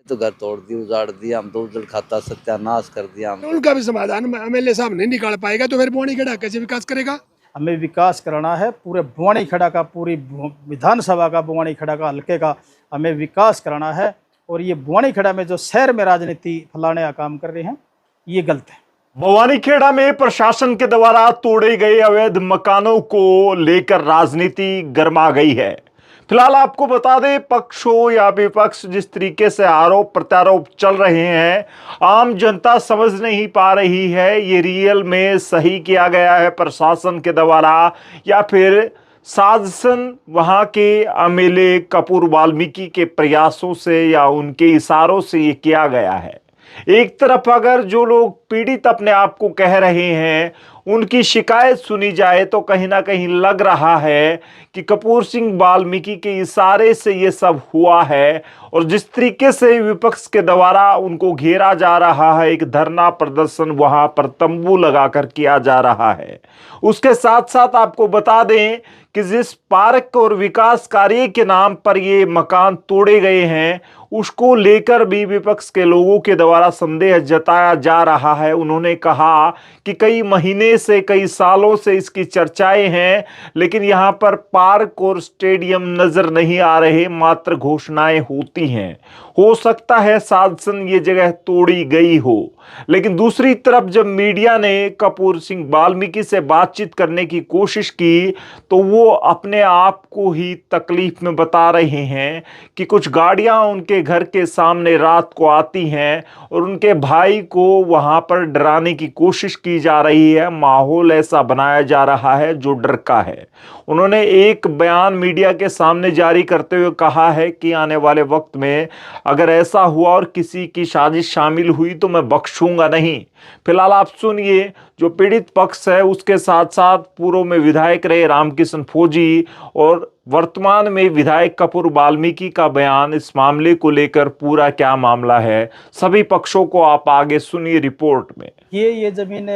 तो घर तोड़ दी, उजाड़ दिया, हम तो उजड़ खाता सत्यानाश कर दिया हम। उनका भी समाधान एमएलए साहब नहीं निकाल पाएगा तो फिर बवानी खेड़ा कैसे विकास करेगा? हमें विकास कराना है पूरे बवानी खेड़ा का, पूरी विधानसभा का, बवानी खेड़ा का, हल्के का हमें विकास कराना है। और ये बवानी खेड़ा में जो शहर में राजनीति फैलाने का काम कर रहे हैं, ये गलत है। बवानी खेड़ा में प्रशासन के द्वारा तोड़े गए अवैध मकानों को लेकर राजनीति गर्मा गई है। फिलहाल आपको बता दें, पक्ष हो या विपक्ष, जिस तरीके से आरोप प्रत्यारोप चल रहे हैं, आम जनता समझ नहीं पा रही है ये रियल में सही किया गया है प्रशासन के द्वारा या फिर साजिशन वहां के एमएलए कपूर वाल्मीकि के प्रयासों से या उनके इशारों से ये किया गया है। एक तरफ अगर जो लोग पीड़ित अपने आप को कह रहे हैं उनकी शिकायत सुनी जाए तो कहीं ना कहीं लग रहा है कि कपूर सिंह वाल्मीकि के इशारे से ये सब हुआ है। और जिस तरीके से विपक्ष के द्वारा उनको घेरा जा रहा है, एक धरना प्रदर्शन वहां पर तंबू लगाकर किया जा रहा है। उसके साथ साथ आपको बता दें कि जिस पार्क और विकास कार्य के नाम पर ये मकान तोड़े गए हैं, उसको लेकर भी विपक्ष के लोगों के द्वारा संदेह जताया जा रहा है। उन्होंने कहा कि कई महीने से, कई सालों से इसकी चर्चाएं हैं, लेकिन यहां पर पार्क और स्टेडियम नजर नहीं आ रहे, मात्र घोषणाएं होती हैं। हो सकता है साजिशन ये जगह तोड़ी गई हो। लेकिन दूसरी तरफ जब मीडिया ने कपूर सिंह वाल्मीकि से बातचीत करने की कोशिश की तो वो अपने आप को ही तकलीफ में बता रहे हैं कि कुछ गाड़ियां उनके घर के सामने रात को आती हैं और उनके भाई को वहां पर डराने की कोशिश की जा रही है। माहौल ऐसा बनाया जा रहा है जो डर का है। उन्होंने एक बयान मीडिया के सामने जारी करते हुए कहा है कि आने वाले वक्त में अगर ऐसा हुआ और किसी की साजिश शामिल हुई तो मैं बख्शूंगा नहीं। फिलहाल आप सुनिए, जो पीड़ित पक्ष है उसके साथ साथ पूर्व में विधायक रहे रामकिशन फौजी और वर्तमान में विधायक कपूर वाल्मीकि का बयान, इस मामले को लेकर पूरा क्या मामला है, सभी पक्षों को आप आगे सुनिए रिपोर्ट में। ये जमीन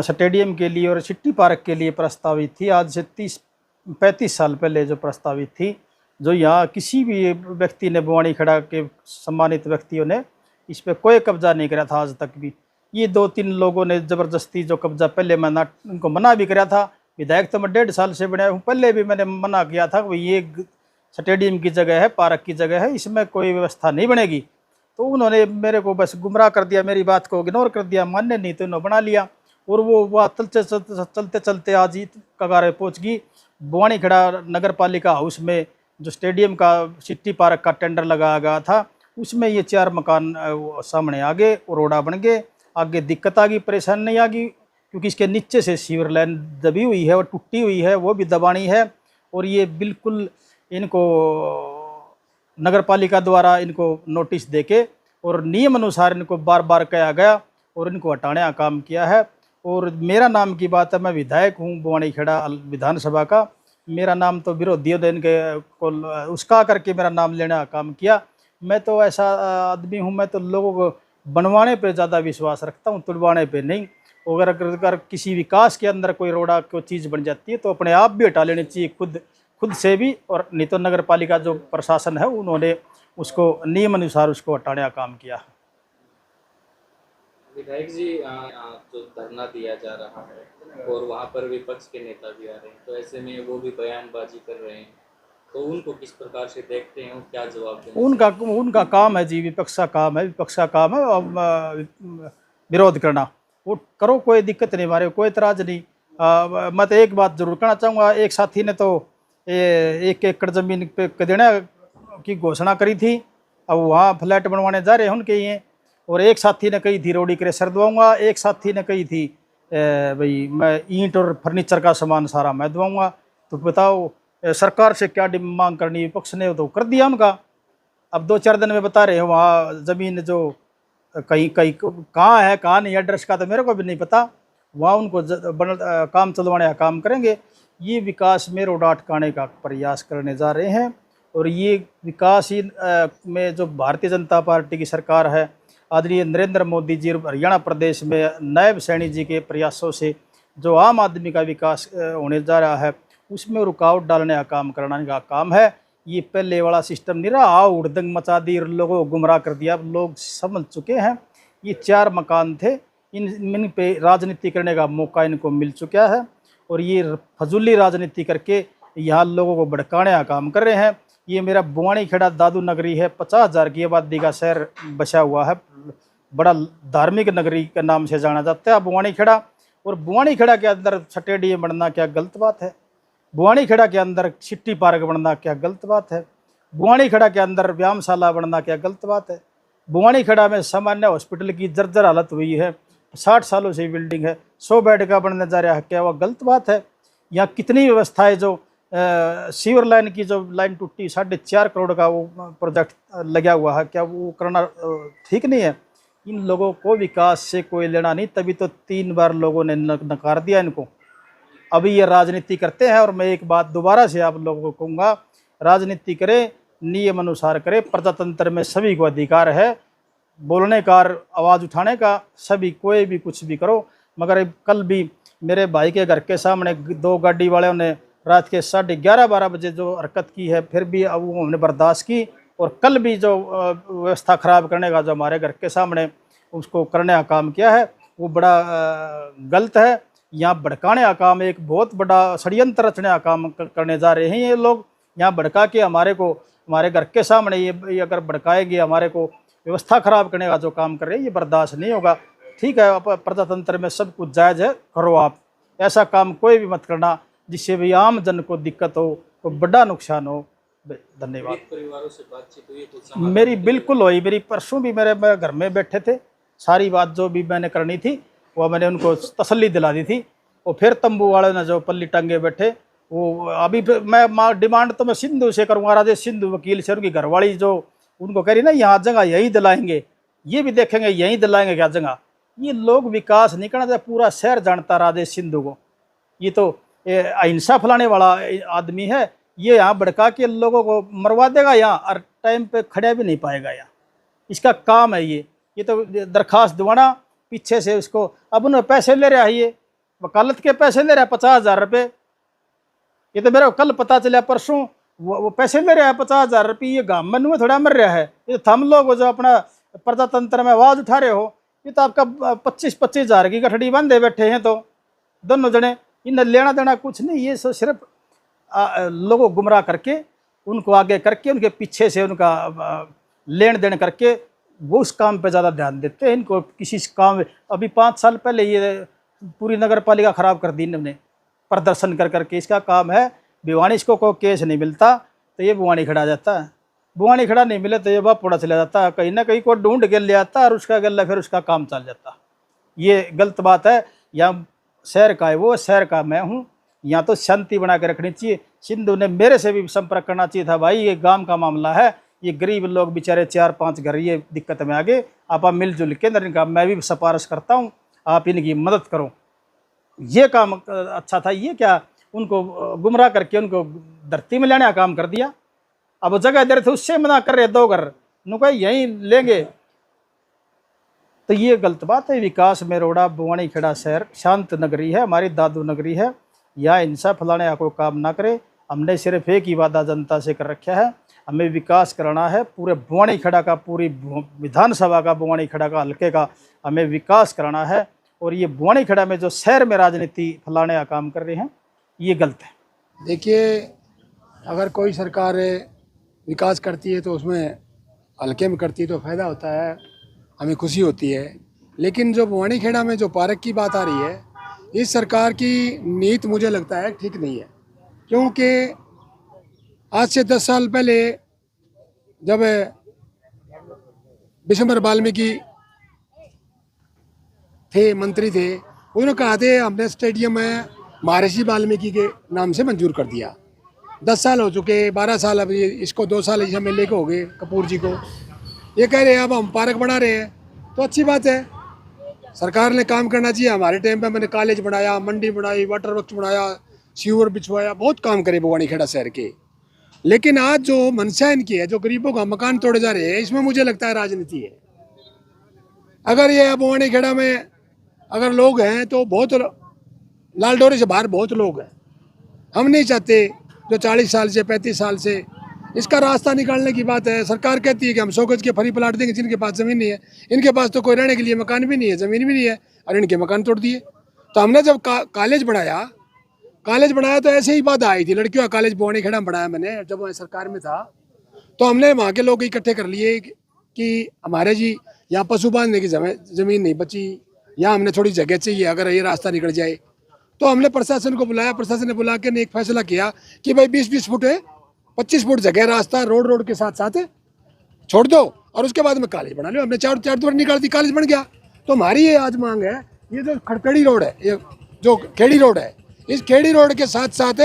स्टेडियम के लिए और सिटी पार्क के लिए प्रस्तावित थी। आज से 30-35 साल पहले जो प्रस्तावित थी, जो यहाँ किसी भी व्यक्ति ने, बवानी खेड़ा के सम्मानित व्यक्तियों ने इस पर कोई कब्जा नहीं करा था आज तक भी। ये 2-3 लोगों ने ज़बरदस्ती जो कब्जा, पहले मैं उनको मना भी करा था। विधायक तो मैं 1.5 साल से बनाया हूँ, पहले भी मैंने मना किया था कि ये स्टेडियम की जगह है, पार्क की जगह है, इसमें कोई व्यवस्था नहीं बनेगी। तो उन्होंने मेरे को बस गुमराह कर दिया, मेरी बात को इग्नोर कर दिया, मानने नहीं तो उन्होंने बना लिया। और वो बात चलते चलते आज ही कगार पहुँच गई। बवानी खेड़ा नगर पालिका हाउस में जो स्टेडियम का सिटी पार्क का टेंडर लगाया गया था, उसमें ये 4 मकान सामने आ गए और रोड़ा बन गए। आगे दिक्कत आ गई, परेशानी नहीं आ गई, क्योंकि इसके नीचे से सीवर लाइन दबी हुई है और टूटी हुई है, वो भी दबानी है। और ये बिल्कुल इनको नगर पालिका द्वारा इनको नोटिस देके और नियम अनुसार इनको बार बार कहा गया और इनको हटाने का काम किया है। और मेरा नाम की बात है, मैं विधायक हूँ बवानी खेड़ा विधानसभा का, मेरा नाम तो विरोधियों ने इनके को उसका करके मेरा नाम लेने का काम किया। मैं तो ऐसा आदमी हूँ, मैं तो लोगों को बनवाने पे ज़्यादा विश्वास रखता हूँ, तुड़वाने पे नहीं। अगर किसी विकास के अंदर कोई रोड़ा कोई चीज़ बन जाती है तो अपने आप भी हटा लेनी चाहिए, खुद से भी। और नहीं तो नगर पालिका जो प्रशासन है उन्होंने उसको नियम अनुसार उसको हटाने का काम किया। विधायक जी, जो धरना दिया जा रहा है और वहाँ पर विपक्ष के नेता भी आ रहे हैं, तो ऐसे में वो भी बयानबाजी कर रहे हैं, तो उनको किस प्रकार से देखते हैं, क्या जवाब दें? उनका काम है जी, विपक्ष का काम है, विरोध करना। वो करो, कोई दिक्कत नहीं, हमारे कोई एतराज नहीं। मैं तो एक बात जरूर कहना चाहूँगा, एक साथी ने तो 1 एकड़ ज़मीन पे देने की घोषणा करी थी, अब वहाँ फ्लैट बनवाने जा रहे हैं उनके ही। और एक साथी ने कही थी रोडी क्रेशर दवाऊँगा, एक साथी ने कही थी भाई मैं ईंट और फर्नीचर का सामान सारा मैं दवाऊँगा। तो बताओ सरकार से क्या मांग करनी, विपक्ष ने तो कर दिया उनका। अब 2-4 दिन में बता रहे हैं वहाँ ज़मीन जो कहीं कहीं कहाँ है कहाँ नहीं, एड्रेस का तो मेरे को भी नहीं पता, वहाँ उनको काम चलवाने का काम करेंगे। ये विकास में रोड़ा अटकाने का प्रयास करने जा रहे हैं। और ये विकास ही में जो भारतीय जनता पार्टी की सरकार है, आदरणीय नरेंद्र मोदी जी, हरियाणा प्रदेश में नायब सैनी जी के प्रयासों से जो आम आदमी का विकास होने जा रहा है, उसमें रुकावट डालने का काम कराने का काम है। ये पहले वाला सिस्टम नहीं रहा, आओ उड़दंग मचा दी और लोगों को गुमराह कर दिया। अब लोग समझ चुके हैं। ये 4 मकान थे, इन पे राजनीति करने का मौका इनको मिल चुका है और ये फजूली राजनीति करके यहाँ लोगों को भड़काने का काम कर रहे हैं। ये मेरा बुआनी खेड़ा दादू नगरी है, 50,000 की आबादी का शहर बसा हुआ है, बड़ा धार्मिक नगरी के नाम से जाना जाता है बुआनी खेड़ा। और बुआनी खेड़ा के अंदर स्टेडियम बनना क्या गलत बात है? बुआनी खेड़ा के अंदर सिटी पार्क बनना क्या गलत बात है? बुआनी खेड़ा के अंदर व्यायामशाला बनना क्या गलत बात है? बुआनी खेड़ा में सामान्य हॉस्पिटल की जर्जर हालत हुई है, 60 सालों से बिल्डिंग है, 100 बेड का बनने जा रहा है, क्या वह गलत बात है? यहाँ कितनी व्यवस्थाएं, जो सीवर लाइन की जो लाइन टूटी 4.5 करोड़ का वो प्रोजेक्ट लगा हुआ है, क्या वो करना ठीक नहीं है? इन लोगों को विकास से कोई लेना नहीं, तभी तो 3 बार लोगों ने नकार दिया इनको। अभी ये राजनीति करते हैं। और मैं एक बात दोबारा से आप लोगों को कहूँगा, राजनीति करें, नियम अनुसार करें। प्रजातंत्र में सभी को अधिकार है बोलने का, आवाज़ उठाने का, सभी कोई भी कुछ भी करो। मगर कल भी मेरे भाई के घर के सामने 2 गाड़ी वालों ने रात के 11:30-12 बजे जो हरकत की है, फिर भी अब वो हमने बर्दाश्त की। और कल भी जो व्यवस्था ख़राब करने का जो हमारे घर के सामने उसको करने का काम किया है, वो बड़ा गलत है। यहाँ भड़काने का काम, एक बहुत बड़ा षड्यंत्र रचने का काम करने जा रहे हैं ये लोग। यहाँ भड़का के हमारे घर के सामने ये अगर भड़काएंगे, हमारे को व्यवस्था खराब करने का जो काम कर रहे हैं, ये बर्दाश्त नहीं होगा। ठीक है, प्रजातंत्र में सब कुछ जायज़ है, करो आप। ऐसा काम कोई भी मत करना जिससे भी आम जन को दिक्कत हो, को बड़ा नुकसान हो। धन्यवाद। परिवारों से बातचीत हुई तो मेरी बिल्कुल हुई, मेरी परसों भी मेरे घर में बैठे थे, सारी बात जो भी मैंने करनी थी वो मैंने उनको तसल्ली दिला दी थी। और फिर तंबू वाले ने जो पल्ली टंगे बैठे, वो अभी मैं डिमांड तो मैं सिंधु से करूँगा, राजेश सिंधु वकील से। उनकी घरवाली जो उनको कह रही ना यहाँ जगह यही दिलाएंगे, ये भी देखेंगे यहीं दिलाएंगे क्या जगह। ये लोग विकास नहीं करना चाहते, पूरा शहर जानता राजेश सिंधु को। ये तो अहिंसा फैलाने वाला आदमी है। ये यहाँ भड़का के लोगों को मरवा देगा यहाँ, और टाइम पे खड़ा भी नहीं पाएगा यहाँ। इसका काम है ये तो दरखास्त दिवाना, पीछे से उसको अब उन्हें पैसे ले रहा है, ये वकालत के पैसे ले रहा है 50,000 रुपये। ये तो मेरा कल पता चला, परसों वो पैसे ले रहा है 50,000 रुपये। ये गाँव में थोड़ा मर रहा है। ये तो हम लोग जो अपना प्रजातंत्र में आवाज़ उठा रहे हो, ये तो आपका 25,000 की गठड़ी बांधे बैठे हैं, तो दोनों जने इन्हें लेना देना कुछ नहीं। ये सिर्फ लोगों को गुमराह करके, उनको आगे करके, उनके पीछे से उनका लेन देन करके वो उस काम पे ज़्यादा ध्यान देते हैं। इनको किसी काम, अभी 5 साल पहले ये पूरी नगर पालिका ख़राब कर दी इन्होंने प्रदर्शन कर करके। इसका काम है भिवानी, इसको कोई केस नहीं मिलता तो ये बुआनी खड़ा जाता है, बुआनी खड़ा नहीं मिले तो ये बापुड़ा चला जाता है, कहीं ना कहीं को ढूंढ के ले आता है और उसका गला फिर उसका काम चल जाता। ये गलत बात है। यहाँ शहर का है वो, शहर का मैं हूँ। यहाँ तो शांति बना के रखनी चाहिए। सिंधु ने मेरे से भी संपर्क करना चाहिए था, भाई ये गांव का मामला है, ये गरीब लोग बेचारे 4-5 घर ये दिक्कत में आ गए, आप मिलजुल के अंदर इनका मैं भी सिफारिश करता हूँ, आप इनकी मदद करो। ये काम अच्छा था। ये क्या उनको गुमराह करके उनको धरती में लेने का काम कर दिया। अब जगह दे रहे थे, उससे मना कर रहे 2 घर, उनको यहीं लेंगे, तो ये गलत बात है। विकास में रोड़ा बुआनी खेड़ा शहर शांत नगरी है, हमारी दादू नगरी है। यहाँ हिंसा फैलाने का कोई काम ना करे। हमने सिर्फ एक ही वादा जनता से कर रखा है, हमें विकास कराना है। पूरे बुआनी खेड़ा का, पूरी विधानसभा का, बुआनी खेड़ा का, हल्के का हमें विकास कराना है। और ये बुआनी खेड़ा में जो शहर में राजनीति फैलाने का काम कर रहे हैं, ये गलत है। देखिए, अगर कोई सरकार विकास करती है तो उसमें हल्के में करती है तो फ़ायदा होता है, हमें खुशी होती है। लेकिन जो बुआनी खेड़ा में जो पार्क की बात आ रही है, इस सरकार की नीति मुझे लगता है ठीक नहीं है। क्योंकि आज से 10 साल पहले जब विश्वम्भर वाल्मीकि थे, मंत्री थे, उन्होंने कहा थे हमने स्टेडियम में महर्षि वाल्मीकि के नाम से मंजूर कर दिया। 10 साल हो चुके, 12 साल, अब इसको 2 साल इस एमएलए को हो गए, कपूर जी को। ये कह रहे हैं अब हम पार्क बना रहे हैं, तो अच्छी बात है, सरकार ने काम करना चाहिए। हमारे टाइम पे मैंने कॉलेज बनाया, मंडी बनाई, वाटर वर्क्स बनाया, सीवर बिछवाया, बहुत काम करे बुआनी खेड़ा शहर के। लेकिन आज जो मंशा इनकी है, जो गरीबों का मकान तोड़े जा रहे हैं, इसमें मुझे लगता है राजनीति है। अगर ये बुआनी खेड़ा में अगर लोग हैं तो बहुत, लाल डोरे से बाहर बहुत लोग हैं। हम नहीं चाहते जो 40 साल से 35 साल से इसका रास्ता निकालने की बात है। सरकार कहती है कि हम 100 गज के फ्री प्लाट देंगे जिनके पास ज़मीन नहीं है। इनके पास तो कोई रहने के लिए मकान भी नहीं है, ज़मीन भी नहीं है, और इनके मकान तोड़ दिए। तो हमने जब कॉलेज बनाया तो ऐसे ही बात आई थी। लड़कियों का कॉलेज बवानी खेड़ा में बढ़ाया मैंने, जब मैं सरकार में था। तो हमने वहाँ के लोग इकट्ठे कर लिए कि हमारे जी यहाँ पशु बांधने की ज़मीन नहीं बची, यहाँ हमने थोड़ी जगह चाहिए अगर ये रास्ता निकल जाए। तो हमने प्रशासन को बुलाया, प्रशासन ने बुला के एक फैसला किया कि भाई 20-20 फुट है, 25 फुट जगह रास्ता रोड के साथ साथ छोड़ दो और उसके बाद में कॉलेज बना लो। हमने चार द्वार निकाल दी, कॉलेज बन गया। तो हमारी ये आज मांग है, ये जो खड़खेड़ी रोड है, ये जो खेड़ी रोड है, इस खेड़ी रोड के साथ साथ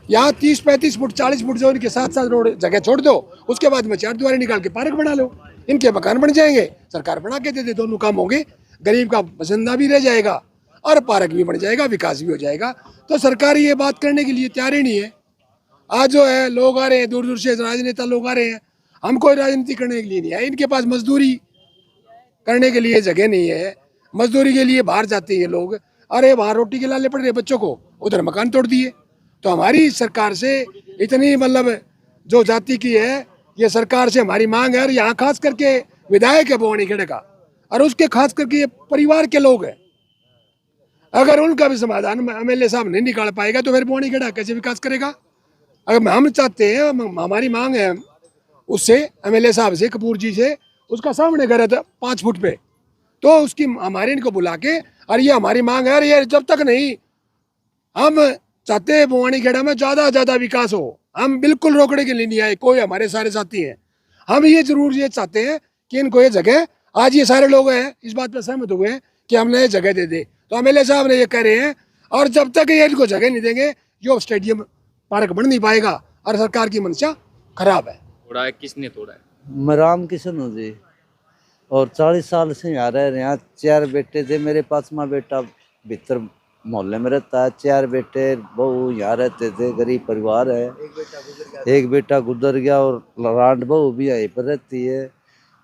यहाँ 30-35 फुट 40 फुट जो इनके साथ साथ रोड जगह छोड़ दो, उसके बाद में 4 द्वारें निकाल के पार्क बना लो। इनके मकान बन जाएंगे, सरकार बना के दे दे, दोनों काम होंगे। गरीब का बसिंदा भी रह जाएगा और पार्क भी बन जाएगा, विकास भी हो जाएगा। तो सरकार ये बात करने के लिए तैयार ही नहीं है। आज जो है लोग आ रहे हैं, दूर दूर से राजनेता लोग आ रहे हैं, हम कोई राजनीति करने के लिए नहीं है। इनके पास मजदूरी करने के लिए जगह नहीं है, मजदूरी के लिए बाहर जाते हैं लोग। अरे वहाँ रोटी के लाले पड़ रहे बच्चों को, उधर मकान तोड़ दिए। तो हमारी सरकार से इतनी मतलब जो जाति की है, ये सरकार से हमारी मांग है। और यहाँ खास करके विधायक है बवानी खेड़े का, और उसके खास करके ये परिवार के लोग हैं। अगर उनका भी समाधान MLA साहब नहीं निकाल पाएगा तो फिर बवानी खेड़ा कैसे विकास करेगा। अगर हम चाहते हैं, हमारी मांग है उससे, MLA साहब से, कपूर जी से, उसका सामने घर है 5 फुट पे, तो उसकी हमारे इनको बुला के, और ये हमारी मांग है। ये जब तक नहीं, हम चाहते हैं बवानी खेड़ा में ज़्यादा विकास हो। हम बिल्कुल रोकने के लिए नहीं आए, कोई हमारे सारे साथी हैं। हम ये जरूर ये चाहते हैं कि इनको ये जगह, आज ये सारे लोग हैं इस बात पर सहमत हुए हैं कि हमने ये जगह दे दे। तो MLA साहब ने ये कह रहे हैं, और जब तक ये इनको जगह नहीं देंगे जो स्टेडियम पार्क बन नहीं पाएगा, और सरकार की मंशा खराब है। तोड़ा है, किसने तोड़ा है? मैं राम किशन हूँ जी, और 40 साल से यहाँ रह रहे हैं। 4 बेटे थे मेरे, 5वां बेटा भीतर मोहल्ले में रहता है। 4 बेटे बहू यहाँ रहते थे, गरीब परिवार है। एक बेटा गुजर गया और रांड बहू भी यहीं पर रहती है।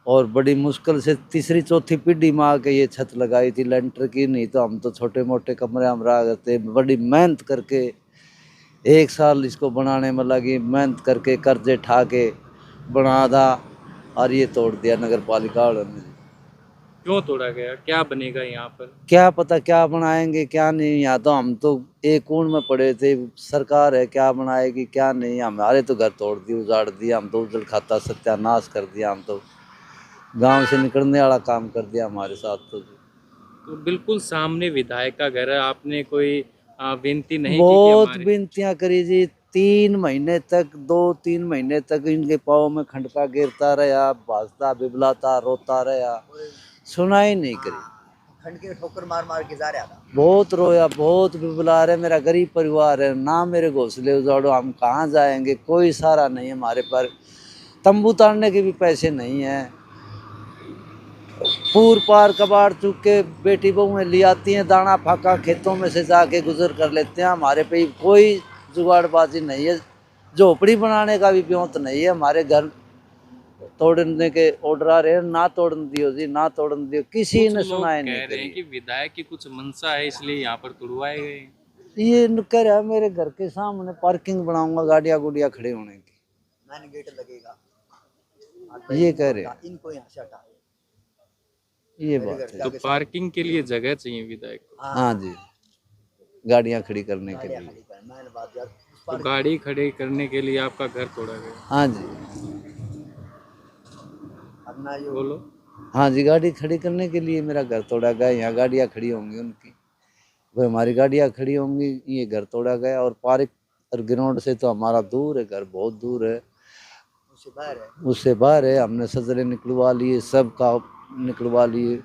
और बड़ी मुश्किल से 3री-4थी पीढ़ी में आके ये छत लगाई थी लेंटर की, नहीं तो हम तो छोटे मोटे कमरे में रह गए थे। बड़ी मेहनत करके 1 साल इसको बनाने में लगी, मेहनत करके कर्जे ठा के बना था, और ये तोड़ दिया नगर पालिका वालों ने। क्यों तोड़ा गया? क्या बनेगा यहाँ पर? क्या पता क्या बनाएंगे क्या नहीं। यहाँ तो हम तो एक कूड़ में पड़े थे, सरकार है क्या बनाएगी क्या नहीं। हमारे तो घर तोड़ दिए, उजाड़ दिया, हम तो उजड़ खाता सत्यानाश कर दिया। हम तो गांव से निकलने वाला काम कर दिया हमारे साथ। तो बिल्कुल सामने विधायक का घर है, आपने कोई विनती नहीं की? बहुत विनतियाँ करी जी, 3 महीने तक, 2-3 महीने तक इनके पाँव में खंडका गिरता रहा, भाजता बिबलाता रोता रहा, सुनाई नहीं करी। खंड के ठोकर मार के जा रहा था। बहुत रोया, बहुत बिबला रहे। मेरा गरीब परिवार है ना, मेरे घोंसले उजाड़ो, हम कहाँ जाएंगे, कोई सहारा नहीं है हमारे पर। तंबू ताड़ने के भी पैसे नहीं है। पूर पार कबाड़ चुक के बेटी बहुएं ले आती हैं, दाना फाका खेतों में से जाके गुजर कर लेते हैं। हमारे पे कोई जुगाड़बाजी नहीं है, झोपड़ी बनाने का भी ब्योंत नहीं है। हमारे घर तोड़ने के ऑर्डर आ रहे हैं, ना तोड़न दियो जी, ना तोड़न दियो, किसी ने सुनाया नहीं। कह रहे हैं कि विधायक की कुछ मंशा है इसलिए यहाँ पर तुड़वाए गए। ये कह रहा है मेरे घर के सामने पार्किंग बनाऊंगा, गाड़ियाँ गुड़ियाँ खड़े होने की, मैंने गेट लगेगा, ये कह रहे हैं। इनको यहाँ से हटा। ये बात है। तो पार्किंग के लिए जगह चाहिए विधायक को। हाँ जी, गाड़ियाँ खड़ी करने के लिए। तो गाड़ी खड़ी करने के लिए आपका घर तोड़ा गया? हाँ जी, बोलो। हाँ जी, गाड़ी खड़ी करने के लिए मेरा घर तोड़ा गया। यहाँ गाड़ियाँ खड़ी होंगी उनकी, वो हमारी गाड़ियाँ खड़ी होंगी, ये घर तोड़ा गया। और पार्क और ग्राउंड से तो हमारा दूर है, घर बहुत दूर है, उससे बाहर है। हमने सजरे निकलवा लिए, सब का निकलवा लिए।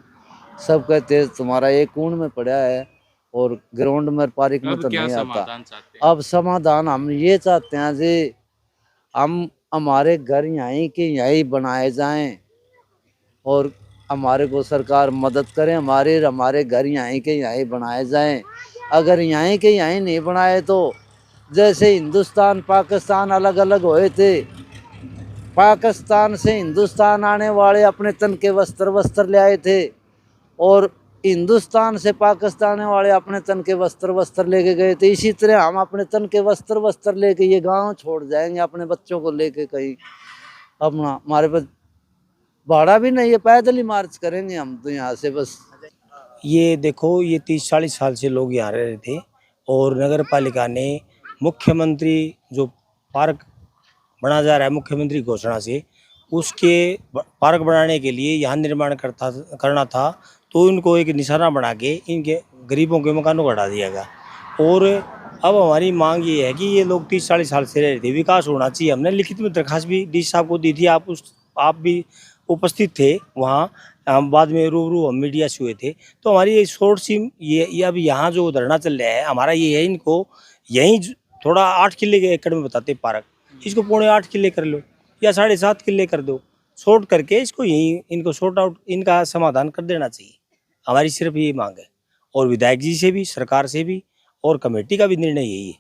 सब कहते हैं तुम्हारा एक कूण में पड़ा है और ग्राउंड में पार्क में तो नहीं आता। अब समाधान हम ये चाहते हैं जी, हम हमारे घर यहीं के यहीं बनाए जाएं और हमारे को सरकार मदद करे। हमारे घर यहीं के यहीं बनाए जाएं। अगर यहीं के यहीं नहीं बनाए तो जैसे हिंदुस्तान पाकिस्तान अलग अलग हुए थे, पाकिस्तान से हिंदुस्तान आने वाले अपने तन के वस्त्र ले आए थे और हिंदुस्तान से पाकिस्तान वाले अपने तन के वस्त्र लेके गए थे, इसी तरह हम अपने तन के वस्त्र लेके ये गांव छोड़ जाएंगे अपने बच्चों को लेके कहीं। अपना हमारे पास भाड़ा भी नहीं है, पैदल ही मार्च करेंगे हम तो यहाँ से बस। ये देखो, ये 30-40 साल से लोग यहाँ रह रहे थे और नगर पालिका ने मुख्यमंत्री जो पार्क बना जा रहा है मुख्यमंत्री घोषणा से, उसके पार्क बनाने के लिए यहाँ निर्माण करना था, तो इनको एक निशाना बना के इनके गरीबों के मकानों को हटा दिया गया। और अब हमारी मांग ये है कि ये लोग 30-40 साल से रह रहे थे, विकास होना चाहिए। हमने लिखित में दरखास्त भी डी साहब को दी थी, आप भी उपस्थित थे वहाँ। हम बाद में रूबरू हम मीडिया से हुए थे। तो हमारी ये शॉर्ट सिम ये अब यहाँ जो धरना चल रहा है हमारा ये है, इनको यहीं थोड़ा 8 किले के एकड़ में बताते पार्क, इसको 7.25 किले कर लो या 7.5 किले कर दो, शॉर्ट करके इसको यहीं इनको शॉर्ट आउट इनका समाधान कर देना चाहिए। हमारी सिर्फ ये मांग है, और विधायक जी से भी, सरकार से भी, और कमेटी का भी निर्णय यही है।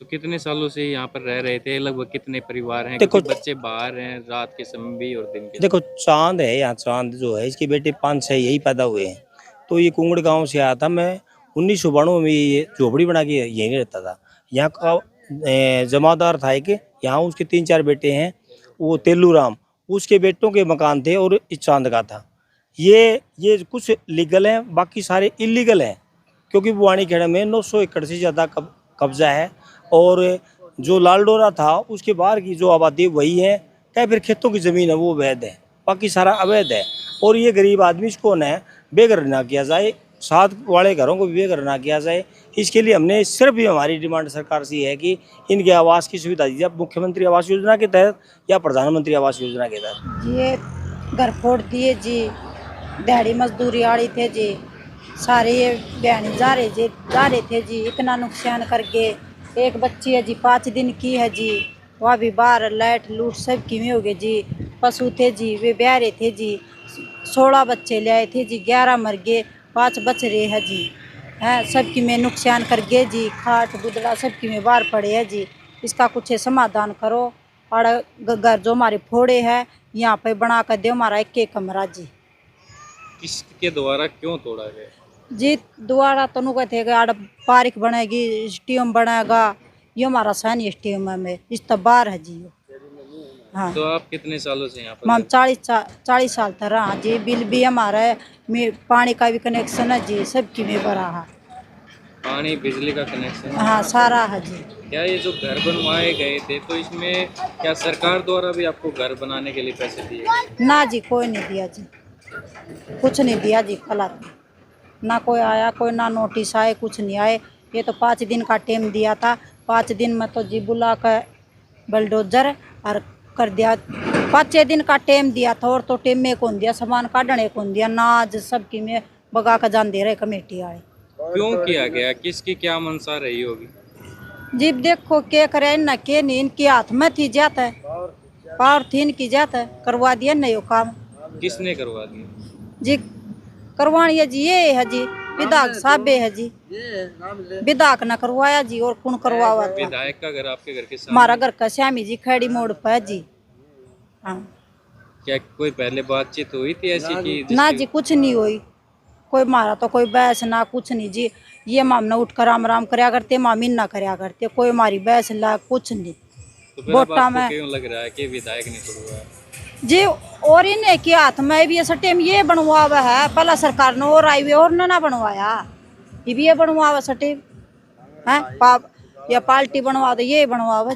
तो कितने सालों से यहाँ पर रह रहे थे, लगभग कितने परिवार हैं? देखो, क्योंकि बच्चे बाहर हैं रात के समय भी और दिन के देखो चांद है यहाँ, चांद जो है इसके बेटे 5-6 यही पैदा हुए हैं। तो ये कुंगड़ गांव से आया था, मैं 1992 में ये झोपड़ी बना के यहीं रहता था। यहाँ का जमादार था एक, यहाँ उसके 3-4 बेटे हैं, वो तेलू राम, उसके बेटों के मकान थे और इस चांद का था। ये कुछ लीगल हैं, बाकी सारे इलीगल हैं, क्योंकि बुआनी खेड़ा में 900 एकड़ से ज़्यादा कब्जा है। और जो लाल डोरा था उसके बाहर की जो आबादी वही है, क्या फिर खेतों की ज़मीन है वो वैध है, बाकी सारा अवैध है। और ये गरीब आदमी इसको न बेघर ना किया जाए, साथ वाले घरों को भी बेघर ना किया जाए। इसके लिए हमने सिर्फ ही हमारी डिमांड सरकार से है कि इनके आवास की सुविधा दीजिए, मुख्यमंत्री आवास योजना के तहत या प्रधानमंत्री आवास योजना के तहत। ये घर फोड़ दिए जी, दिहाड़ी मजदूरी आड़ी थे जी, सारे ये बहनी जा रहे थे जी, इतना नुकसान करके। एक बच्ची है जी 5 दिन की है जी, वह भी बाहर लाइट लूट सब की में हो गए जी। पशु थे जी, वे ब्याह रहे थे जी, 16 बच्चे ले आए थे जी, 11 मर गए, 5 बच रहे हैं जी। हैं सबकी में नुकसान कर गए जी, खाट बुदड़ा सबकी में बाहर पड़े है जी। इसका कुछ समाधान करो, और घर जो हमारे फोड़े हैं यहाँ पे बना कर दो हमारा एक कमरा जी। किसके द्वारा क्यों तोड़ा गया जी? द्वारा तो नु कहते हैं पार्क बनेगी, स्टेडियम बनेगा, ये हमारा सैनी स्टेडियम में इस तो बाहर है जी। हाँ, तो आप कितने सालों से यहाँ पर? हम 40 साल तक रहा जी। बिल भी हमारा है, पानी का भी कनेक्शन है जी, सबकी में भरा है, पानी बिजली का कनेक्शन? हाँ सारा है जी। क्या ये जो घर बनवाए गए थे, तो इसमें क्या सरकार द्वारा भी आपको घर बनाने के लिए पैसे दिए गए? ना जी, कोई नहीं दिया जी, कुछ नहीं दिया जी। कल ना कोई आया, कोई ना नोटिस आए, कुछ नहीं आए। ये तो 5 दिन का टाइम दिया था, 5 दिन में तो जी बुला कर बलडोजर और कर दिया। 5 दिन का टाइम दिया था, और तो टाइम में कौन दिया, सामान काटने कौन दिया, नाज सबकी में बगा कर जान दे रहे कमेटी आए। क्यों किया गया, किसकी क्या मंशा रही होगी? जी देखो क्या करे ना, के नहीं, इनके हाथ में थी जाता है, पावर थी इनकी जाता है, करवा दिया नहीं वो काम। किसने करवा दिया जी? करवानी है जी, ये है जी विधायक साहब है जी, विधायक ना करवाया जी, और कौन करवावा था? विधायक का घर आपके घर के सामने? हमारा घर का श्यामी जी खड़ी मोड़ पर है जी। हाँ, क्या कोई पहले बातचीत हुई थी ऐसी कि ना जी, कुछ नहीं हुई, कोई मारा तो कोई बहस ना कुछ नहीं जी। ये मामना उठ कर राम राम करया करते, मामी ना करया करते, कोई हमारी बहस ला कुछ नहीं। तो फिर अब वोटा आपको में क्यों लग रहा है कि विधायक ने करवाया जी? और इन्हें के हाथ में भी ऐसा टाइम ये बनवावा है, पहला सरकार ने और आई हुई और ना बनवाया, ये भी ये बनवावा सटे है, या पार्टी बनवा दो, ये बनवावा।